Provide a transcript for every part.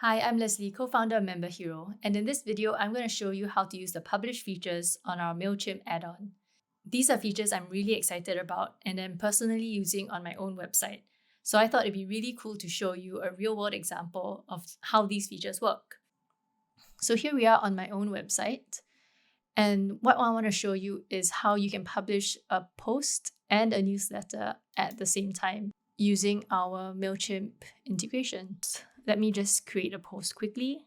Hi, I'm Leslie, co-founder of Member Hero, and in this video, I'm going to show you how to use the publish features on our Mailchimp add-on. These are features I'm really excited about and I'm personally using on my own website. So I thought it'd be really cool to show you a real-world example of how these features work. So here we are on my own website, and what I want to show you is how you can publish a post and a newsletter at the same time using our Mailchimp integrations. Let me just create a post quickly.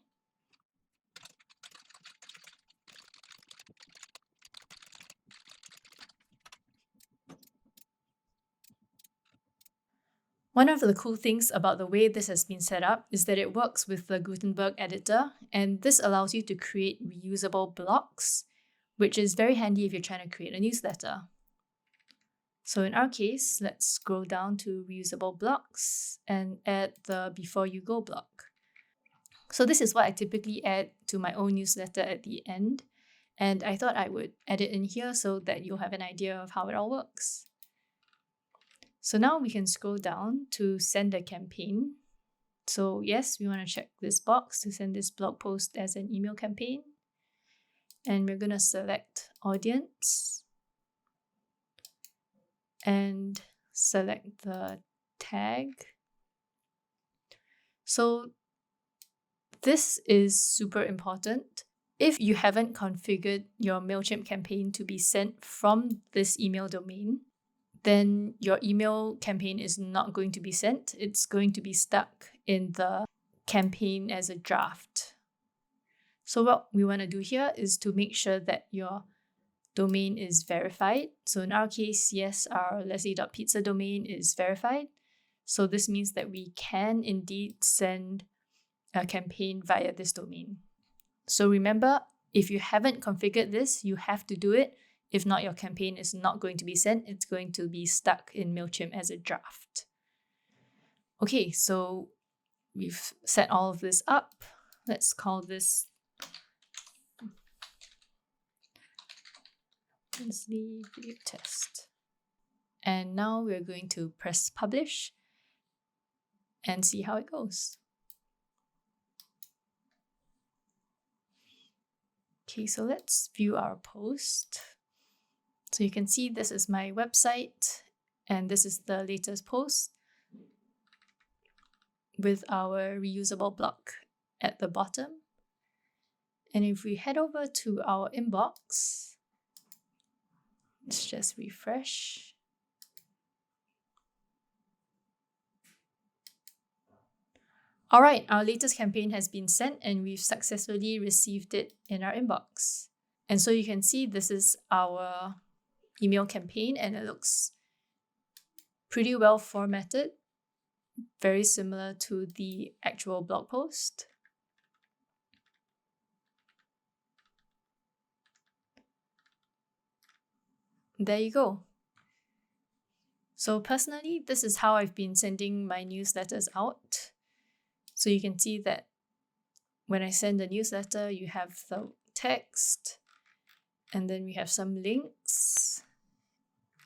One of the cool things about the way this has been set up is that it works with the Gutenberg editor, and this allows you to create reusable blocks, which is very handy if you're trying to create a newsletter. So in our case, let's scroll down to reusable blocks and add the before you go block. So this is what I typically add to my own newsletter at the end, and I thought I would add it in here so that you'll have an idea of how it all works. So now we can scroll down to send a campaign. So yes, we want to check this box to send this blog post as an email campaign. And we're going to select audience and select the tag. So this is super important. If you haven't configured your Mailchimp campaign to be sent from this email domain, then your email campaign is not going to be sent. It's going to be stuck in the campaign as a draft. So what we want to do here is to make sure that your domain is verified. So in our case, yes, our leslie.pizza domain is verified. So this means that we can indeed send a campaign via this domain. So remember, if you haven't configured this, you have to do it. If not, your campaign is not going to be sent. It's going to be stuck in Mailchimp as a draft. Okay, so we've set all of this up. Let's call this Leslie video test. And now we're going to press publish and see how it goes. Okay, so let's view our post. So you can see this is my website and this is the latest post with our reusable block at the bottom. And if we head over to our inbox, let's just refresh. All right, our latest campaign has been sent and we've successfully received it in our inbox. And so you can see this is our email campaign and it looks pretty well formatted, very similar to the actual blog post. There you go. So personally, this is how I've been sending my newsletters out. So you can see that when I send a newsletter, you have the text, and then we have some links,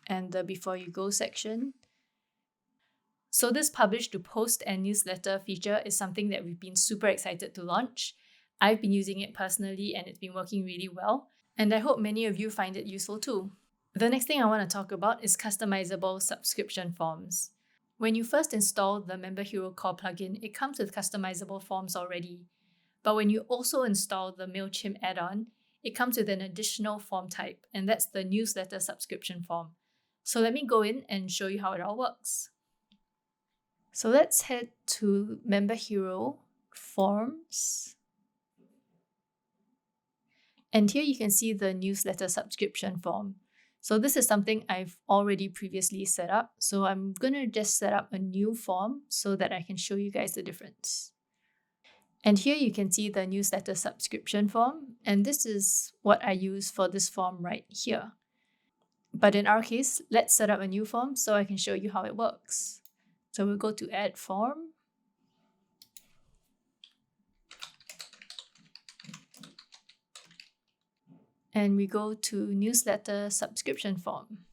and the before you go section. So this publish to post and newsletter feature is something that we've been super excited to launch. I've been using it personally and it's been working really well. And I hope many of you find it useful too. The next thing I want to talk about is customizable subscription forms. When you first install the Member Hero Core plugin, it comes with customizable forms already. But when you also install the Mailchimp add-on, it comes with an additional form type, and that's the newsletter subscription form. So let me go in and show you how it all works. So let's head to Member Hero Forms. And here you can see the newsletter subscription form. So this is something I've already previously set up. So I'm going to just set up a new form so that I can show you guys the difference. And here you can see the newsletter subscription form. And this is what I use for this form right here. But in our case, let's set up a new form so I can show you how it works. So we'll go to add form. And we go to newsletter subscription form.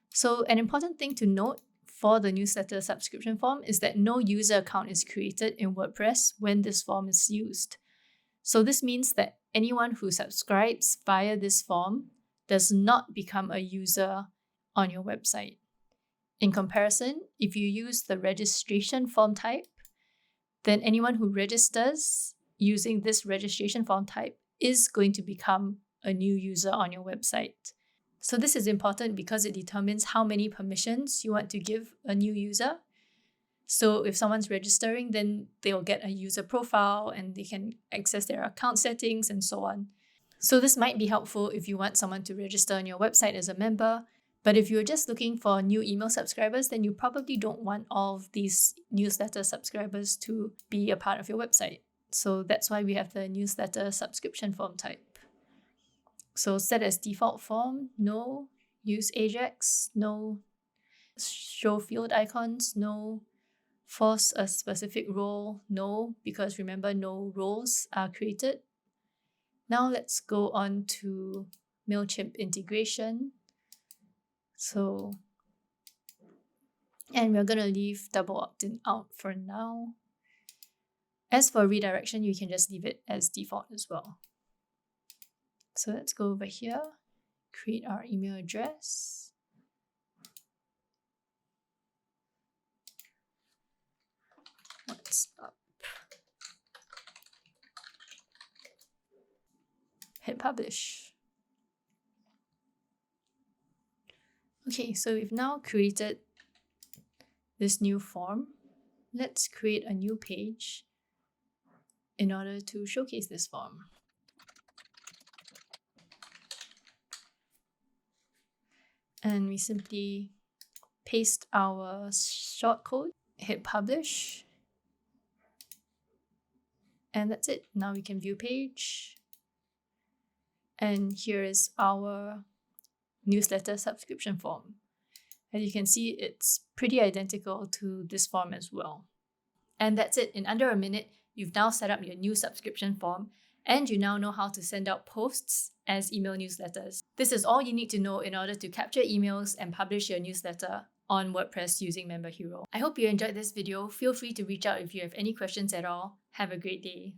So an important thing to note for the newsletter subscription form is that no user account is created in WordPress when this form is used. So this means that anyone who subscribes via this form does not become a user on your website. In comparison, if you use the registration form type, then anyone who registers using this registration form type is going to become a new user on your website. So this is important because it determines how many permissions you want to give a new user. So if someone's registering, then they'll get a user profile and they can access their account settings and so on. So this might be helpful if you want someone to register on your website as a member. But if you're just looking for new email subscribers, then you probably don't want all of these newsletter subscribers to be a part of your website. So that's why we have the newsletter subscription form type. So set as default form, no. Use Ajax, no. Show field icons, no. Force a specific role, no, because remember, no roles are created. Now let's go on to Mailchimp integration. And we're going to leave double opt-in out for now. As for redirection, you can just leave it as default as well. So let's go over here, create our email address. What's up? Hit publish. Okay, so we've now created this new form. Let's create a new page in order to showcase this form. And we simply paste our shortcode, hit publish, and that's it. Now we can view page. And here is our newsletter subscription form. As you can see, it's pretty identical to this form as well. And that's it. In under a minute, you've now set up your new subscription form, and you now know how to send out posts as email newsletters. This is all you need to know in order to capture emails and publish your newsletter on WordPress using Member Hero. I hope you enjoyed this video. Feel free to reach out if you have any questions at all. Have a great day.